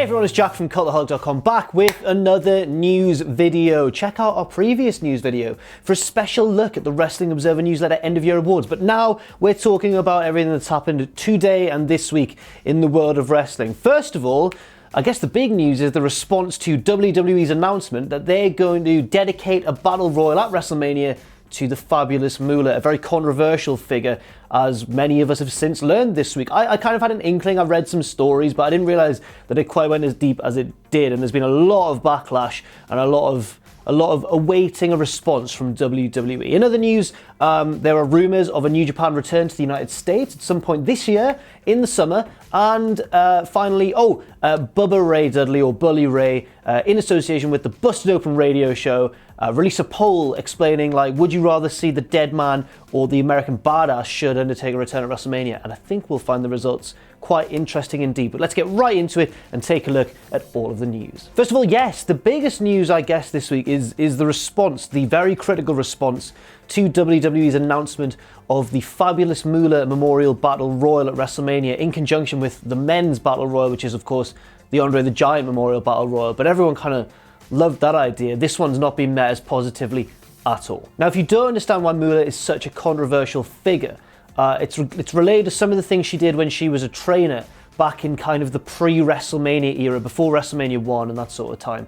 Everyone, it's Jack from Cultaholic.com back with another news video. Check out our previous news video for a special look at the Wrestling Observer newsletter end of year awards. But now we're talking about everything that's happened today and this week in the world of wrestling. First of all, I guess the big news is the response to WWE's announcement that they're going to dedicate a battle royal at WrestleMania to the fabulous Moolah, a very controversial figure, as many of us have since learned this week. I kind of had an inkling, I read some stories, but I didn't realise that it quite went as deep as it did, and there's been a lot of backlash and a lot of awaiting a response from WWE. In other news, there are rumours of a New Japan return to the United States at some point this year in the summer, and finally, Bubba Ray Dudley, or Bully Ray, in association with the Busted Open radio show, release a poll explaining, would you rather see the Dead Man or the American Badass should Undertaker return at WrestleMania? And I think we'll find the results quite interesting indeed. But let's get right into it and take a look at all of the news. First of all, yes, the biggest news, I guess, this week is the response, the very critical response to WWE's announcement of the fabulous Moolah Memorial Battle Royal at WrestleMania in conjunction with the Men's Battle Royal, which is, of course, the Andre the Giant Memorial Battle Royal. But everyone kind of loved that idea. This one's not been met as positively at all. Now, if you don't understand why Moolah is such a controversial figure, it's related to some of the things she did when she was a trainer back in kind of the pre-WrestleMania era, before WrestleMania 1 and that sort of time.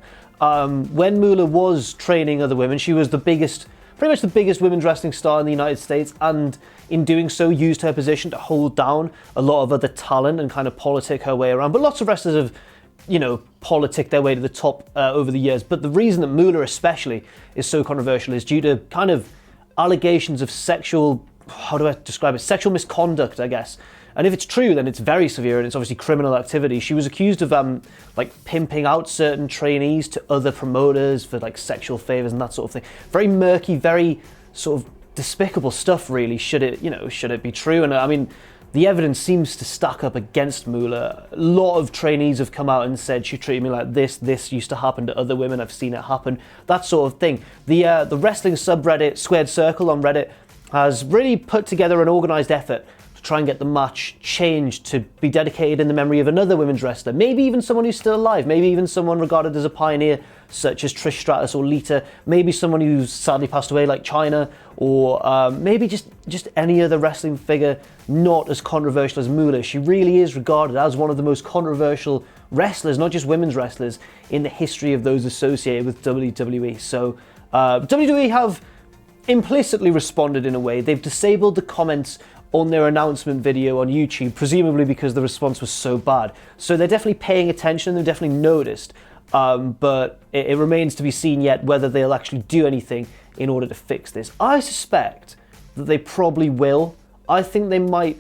When Moolah was training other women, she was pretty much the biggest women's wrestling star in the United States, and in doing so used her position to hold down a lot of other talent and kind of politic her way around. But lots of wrestlers have, politic their way to the top over the years. But the reason that Moolah especially is so controversial is due to kind of allegations of sexual misconduct, I guess. And if it's true, then it's very severe and it's obviously criminal activity. She was accused of pimping out certain trainees to other promoters for sexual favors and that sort of thing. Very murky, very sort of despicable stuff, really, should it be true. And I mean, the evidence seems to stack up against Moolah. A lot of trainees have come out and said she treated me like this used to happen to other women, I've seen it happen, that sort of thing. The wrestling subreddit Squared Circle on Reddit has really put together an organised effort to try and get the match changed to be dedicated in the memory of another women's wrestler, maybe even someone who's still alive, maybe even someone regarded as a pioneer such as Trish Stratus or Lita, maybe someone who's sadly passed away like Chyna, or maybe just any other wrestling figure not as controversial as Moolah. She really is regarded as one of the most controversial wrestlers, not just women's wrestlers, in the history of those associated with WWE. So WWE have implicitly responded in a way. They've disabled the comments on their announcement video on YouTube, presumably because the response was so bad. So they're definitely paying attention, they've definitely noticed, but it remains to be seen yet whether they'll actually do anything in order to fix this. I suspect that they probably will. I think they might,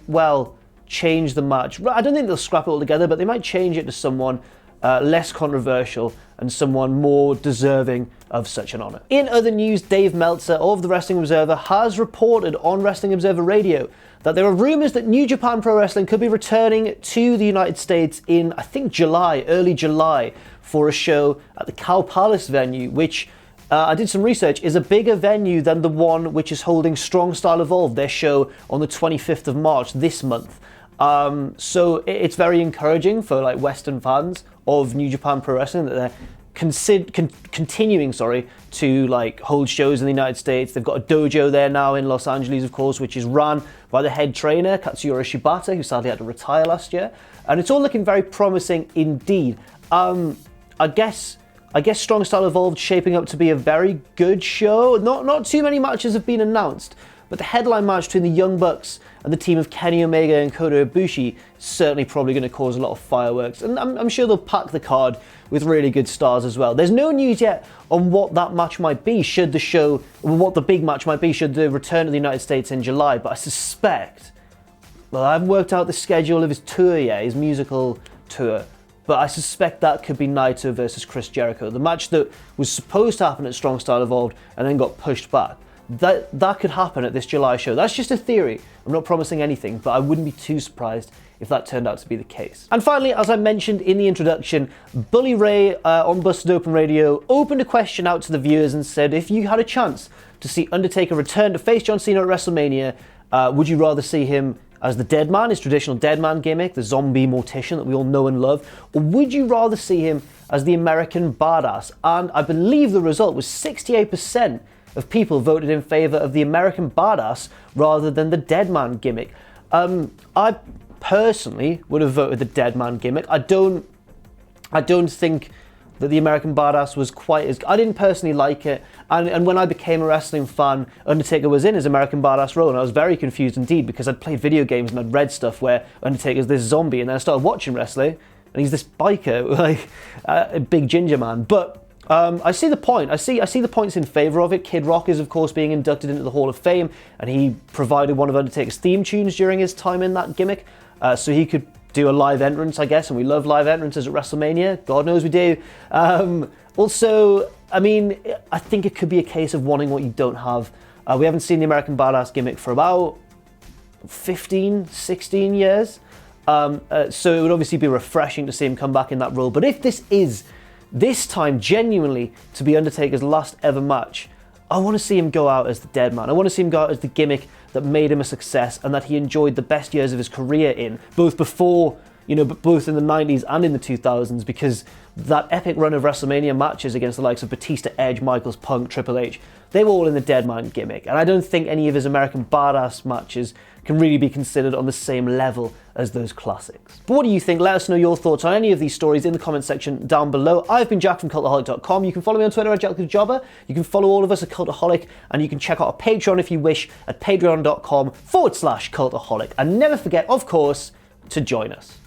change the match. I don't think they'll scrap it altogether, but they might change it to someone less controversial and someone more deserving of such an honour. In other news, Dave Meltzer of the Wrestling Observer has reported on Wrestling Observer Radio that there are rumours that New Japan Pro Wrestling could be returning to the United States in, I think, early July, for a show at the Cow Palace venue, which I did some research, is a bigger venue than the one which is holding Strong Style Evolved, their show on the 25th of March this month. So it's very encouraging for Western fans of New Japan Pro Wrestling that they're continuing to hold shows in the United States. They've got a dojo there now in Los Angeles, of course, which is run by the head trainer Katsuyori Shibata, who sadly had to retire last year, and it's all looking very promising indeed. I guess Strong Style Evolved shaping up to be a very good show. Not too many matches have been announced, but the headline match between the Young Bucks and the team of Kenny Omega and Kota Ibushi is certainly probably going to cause a lot of fireworks, and I'm sure they'll pack the card with really good stars as well. There's no news yet on what that match might be what the big match might be should the return to the United States in July, but I suspect, I haven't worked out the schedule of his tour yet, his musical tour, but I suspect that could be Naito versus Chris Jericho, the match that was supposed to happen at Strong Style Evolved and then got pushed back. That could happen at this July show. That's just a theory. I'm not promising anything, but I wouldn't be too surprised if that turned out to be the case. And finally, as I mentioned in the introduction, Bully Ray on Busted Open Radio opened a question out to the viewers and said, if you had a chance to see Undertaker return to face John Cena at WrestleMania, would you rather see him as the dead man, his traditional dead man gimmick, the zombie mortician that we all know and love? Or would you rather see him as the American badass? And I believe the result was 68% of people voted in favor of the American badass rather than the dead man gimmick. I personally would have voted the dead man gimmick. I don't think that the American badass was quite as... I didn't personally like it, and when I became a wrestling fan, Undertaker was in his American badass role, and I was very confused indeed, because I'd played video games and I'd read stuff where Undertaker's this zombie, and then I started watching wrestling, and he's this biker, like a big ginger man. But I see the point. I see the points in favour of it. Kid Rock is, of course, being inducted into the Hall of Fame, and he provided one of Undertaker's theme tunes during his time in that gimmick, so he could do a live entrance, I guess, and we love live entrances at WrestleMania. God knows we do. Also, I mean, I think it could be a case of wanting what you don't have. We haven't seen the American Badass gimmick for about 15, 16 years. So it would obviously be refreshing to see him come back in that role. But if this is, this time, genuinely to be Undertaker's last ever match, I want to see him go out as the dead man. I want to see him go out as the gimmick that made him a success and that he enjoyed the best years of his career in, both before, both in the 90s and in the 2000s, because that epic run of WrestleMania matches against the likes of Batista, Edge, Michaels, Punk, Triple H, they were all in the dead man gimmick. And I don't think any of his American Badass matches can really be considered on the same level as those classics. But what do you think? Let us know your thoughts on any of these stories in the comment section down below. I've been Jack from Cultaholic.com. You can follow me on Twitter at JackTheJobber. You can follow all of us at Cultaholic, and you can check out our Patreon if you wish at patreon.com/Cultaholic. And never forget, of course, to join us.